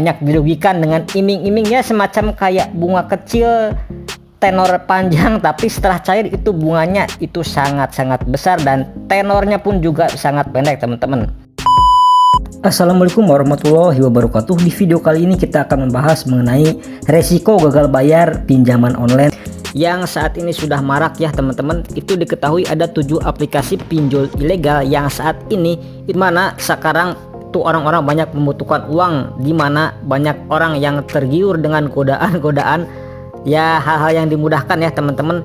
banyak dirugikan dengan iming-imingnya semacam kayak bunga kecil tenor panjang, tapi setelah cair itu bunganya itu sangat-sangat besar dan tenornya pun juga sangat pendek teman-teman. Assalamualaikum warahmatullahi wabarakatuh. Di video kali ini kita akan membahas mengenai resiko gagal bayar pinjaman online yang saat ini sudah marak ya teman-teman. Itu diketahui ada 7 aplikasi pinjol ilegal yang saat ini dimana sekarang tuh orang-orang banyak membutuhkan uang, dimana banyak orang yang tergiur dengan godaan-godaan ya, hal-hal yang dimudahkan ya teman-teman.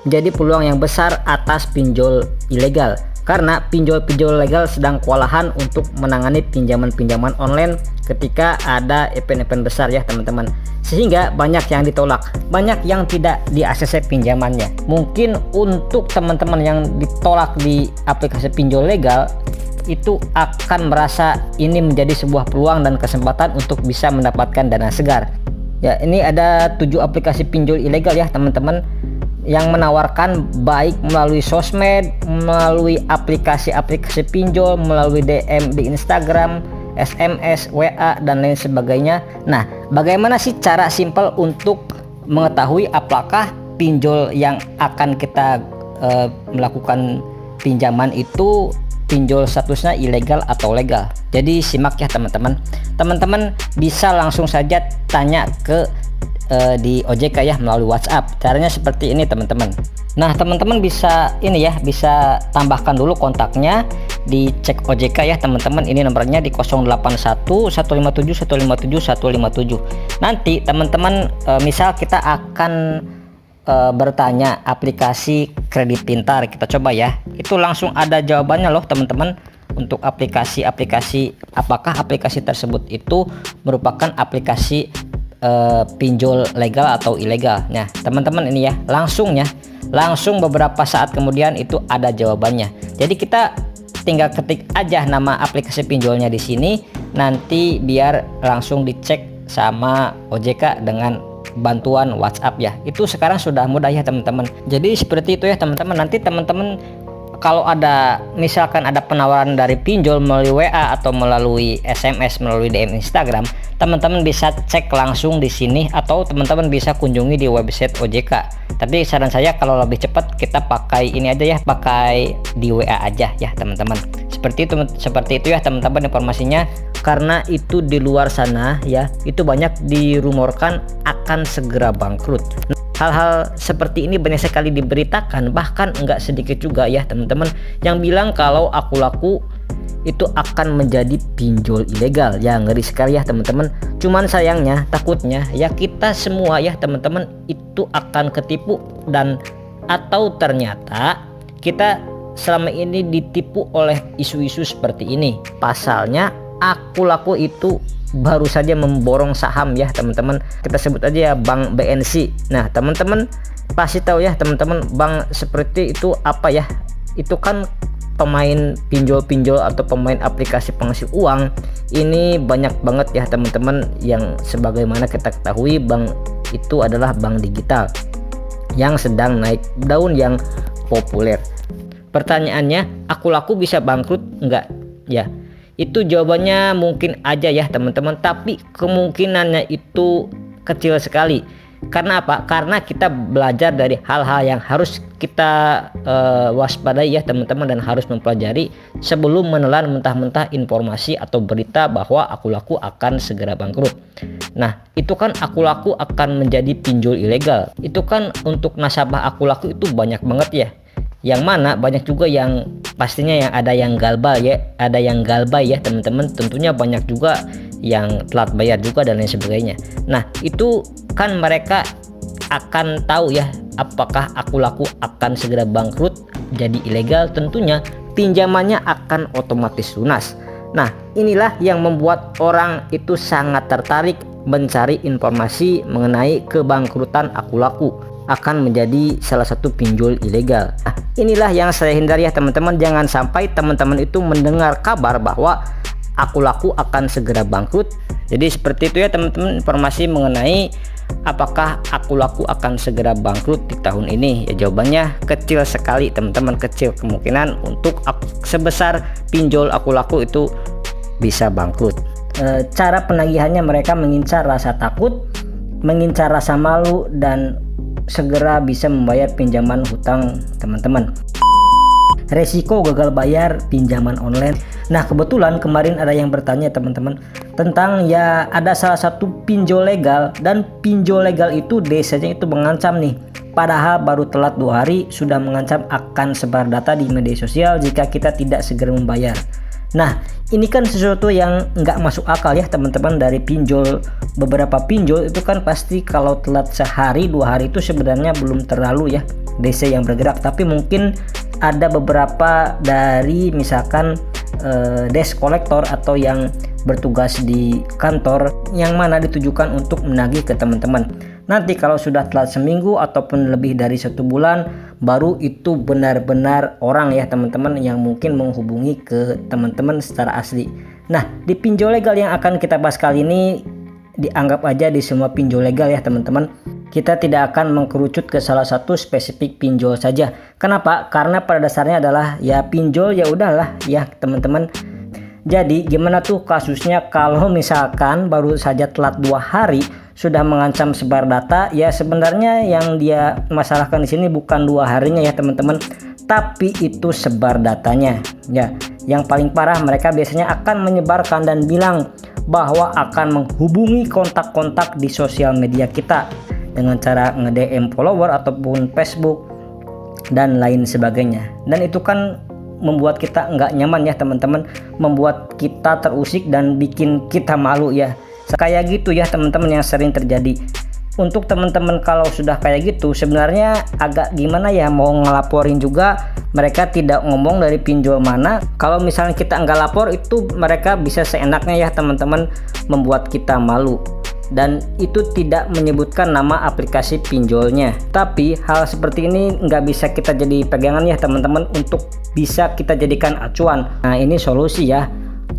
Jadi peluang yang besar atas pinjol ilegal karena pinjol-pinjol legal sedang kewalahan untuk menangani pinjaman-pinjaman online ketika ada event-event besar ya teman-teman, sehingga banyak yang ditolak, banyak yang tidak di-ACC pinjamannya. Mungkin untuk teman-teman yang ditolak di aplikasi pinjol legal itu akan merasa ini menjadi sebuah peluang dan kesempatan untuk bisa mendapatkan dana segar ya. Ini ada 7 aplikasi pinjol ilegal ya teman-teman yang menawarkan baik melalui sosmed, melalui aplikasi-aplikasi pinjol, melalui DM di Instagram, SMS, WA dan lain sebagainya. Nah, bagaimana sih cara simpel untuk mengetahui apakah pinjol yang akan kita melakukan pinjaman itu pinjol statusnya ilegal atau legal? Jadi simak ya teman-teman. Teman-teman bisa langsung saja tanya ke di OJK ya melalui WhatsApp. Caranya seperti ini teman-teman. Nah, teman-teman bisa ini ya, bisa tambahkan dulu kontaknya, dicek OJK ya teman-teman. Ini nomornya di 081 157 157 157. Nanti teman-teman misal kita akan bertanya aplikasi kredit pintar, kita coba ya, itu langsung ada jawabannya loh teman-teman. Untuk aplikasi-aplikasi, apakah aplikasi tersebut itu merupakan aplikasi pinjol legal atau ilegal. Nah teman-teman ini ya, langsung beberapa saat kemudian itu ada jawabannya. Jadi kita tinggal ketik aja nama aplikasi pinjolnya di sini, nanti biar langsung dicek sama OJK dengan bantuan WhatsApp ya. Itu sekarang sudah mudah ya teman-teman. Jadi seperti itu ya teman-teman. Nanti teman-teman kalau ada misalkan ada penawaran dari pinjol melalui WA atau melalui SMS, melalui DM Instagram, teman-teman bisa cek langsung di sini atau teman-teman bisa kunjungi di website OJK. Tapi saran saya kalau lebih cepat kita pakai ini aja ya, pakai di WA aja ya teman-teman. Seperti itu ya teman-teman informasinya, karena itu di luar sana ya itu banyak dirumorkan akan segera bangkrut. Hal-hal seperti ini banyak sekali diberitakan, bahkan enggak sedikit juga ya teman-teman yang bilang kalau Aku Laku itu akan menjadi pinjol ilegal. Ya ngeri sekali ya teman-teman. Cuman sayangnya, takutnya ya kita semua ya teman-teman itu akan ketipu, dan atau ternyata kita selama ini ditipu oleh isu-isu seperti ini. Pasalnya Aku Laku itu baru saja memborong saham ya teman-teman, kita sebut aja ya Bank BNC. Nah teman-teman pasti tahu ya teman-teman, bank seperti itu apa ya, itu kan pemain pinjol-pinjol atau pemain aplikasi penghasil uang. Ini banyak banget ya teman-teman, yang sebagaimana kita ketahui bank itu adalah bank digital yang sedang naik daun, yang populer. Pertanyaannya, Aku Laku bisa bangkrut enggak ya? Itu jawabannya mungkin aja ya teman-teman, tapi kemungkinannya itu kecil sekali. Karena apa? Karena kita belajar dari hal-hal yang harus kita waspadai ya teman-teman, dan harus mempelajari sebelum menelan mentah-mentah informasi atau berita bahwa Aku Laku akan segera bangkrut. Nah itu kan Aku Laku akan menjadi pinjol ilegal, itu kan untuk nasabah Aku Laku itu banyak banget ya, yang mana banyak juga yang pastinya yang ada yang galbal ya, ada yang galbay ya teman-teman. Tentunya banyak juga yang telat bayar juga dan lain sebagainya. Nah itu kan mereka akan tahu ya apakah Aku Laku akan segera bangkrut jadi ilegal, tentunya pinjamannya akan otomatis lunas. Nah inilah yang membuat orang itu sangat tertarik mencari informasi mengenai kebangkrutan Aku Laku akan menjadi salah satu pinjol ilegal. Nah, inilah yang saya hindari ya teman-teman. Jangan sampai teman-teman itu mendengar kabar bahwa Aku Laku akan segera bangkrut. Jadi seperti itu ya teman-teman informasi mengenai apakah Aku Laku akan segera bangkrut di tahun ini. Ya jawabannya kecil sekali teman-teman, kecil kemungkinan untuk sebesar pinjol Aku Laku itu bisa bangkrut. cara penagihannya mereka mengincar rasa takut, mengincar rasa malu, dan segera bisa membayar pinjaman hutang teman-teman. Resiko gagal bayar pinjaman online. Nah, kebetulan kemarin ada yang bertanya teman-teman tentang ya ada salah satu pinjol legal, dan pinjol legal itu DC-nya itu mengancam nih, padahal baru telat 2 hari sudah mengancam akan sebar data di media sosial jika kita tidak segera membayar. Nah, ini kan sesuatu yang nggak masuk akal ya teman-teman dari pinjol. Beberapa pinjol itu kan pasti kalau telat sehari 2 hari itu sebenarnya belum terlalu ya DC yang bergerak, tapi mungkin ada beberapa dari misalkan desk kolektor atau yang bertugas di kantor yang mana ditujukan untuk menagih ke teman-teman. Nanti kalau sudah telat seminggu ataupun lebih dari 1 bulan, baru itu benar-benar orang ya teman-teman yang mungkin menghubungi ke teman-teman secara asli. Nah, di pinjol legal yang akan kita bahas kali ini, dianggap aja di semua pinjol legal ya teman-teman. Kita tidak akan mengkerucut ke salah satu spesifik pinjol saja. Kenapa? Karena pada dasarnya adalah ya pinjol ya udahlah ya teman-teman. Jadi gimana tuh kasusnya kalau misalkan baru saja telat 2 hari sudah mengancam sebar data? Ya sebenarnya yang dia masalahkan di sini bukan 2 harinya ya teman-teman, tapi itu sebar datanya. Ya, yang paling parah mereka biasanya akan menyebarkan dan bilang bahwa akan menghubungi kontak-kontak di sosial media kita dengan cara nge-DM follower ataupun Facebook dan lain sebagainya. Dan itu kan membuat kita nggak nyaman ya teman-teman, membuat kita terusik dan bikin kita malu ya. Kayak gitu ya teman-teman yang sering terjadi. Untuk teman-teman kalau sudah kayak gitu sebenarnya agak gimana ya mau ngelaporin juga, mereka tidak ngomong dari pinjol mana. Kalau misalnya kita nggak lapor itu mereka bisa seenaknya ya teman-teman membuat kita malu. Dan itu tidak menyebutkan nama aplikasi pinjolnya. Tapi hal seperti ini nggak bisa kita jadi pegangan ya teman-teman untuk bisa kita jadikan acuan. Nah, ini solusi ya.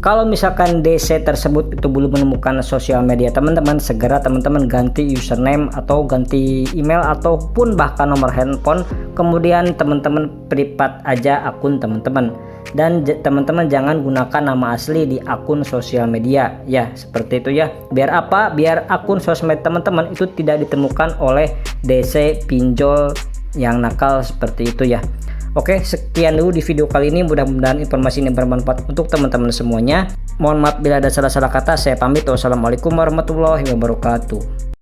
Kalau misalkan DC tersebut itu belum menemukan sosial media teman-teman, segera teman-teman ganti username atau ganti email ataupun bahkan nomor handphone. Kemudian teman-teman privat aja akun teman-teman. Dan teman-teman jangan gunakan nama asli di akun sosial media ya, seperti itu ya. Biar apa? Biar akun sosmed teman-teman itu tidak ditemukan oleh DC pinjol yang nakal seperti itu ya. Oke, sekian dulu di video kali ini. Mudah-mudahan informasi ini bermanfaat untuk teman-teman semuanya. Mohon maaf bila ada salah-salah kata. Saya pamit. Wassalamualaikum warahmatullahi wabarakatuh.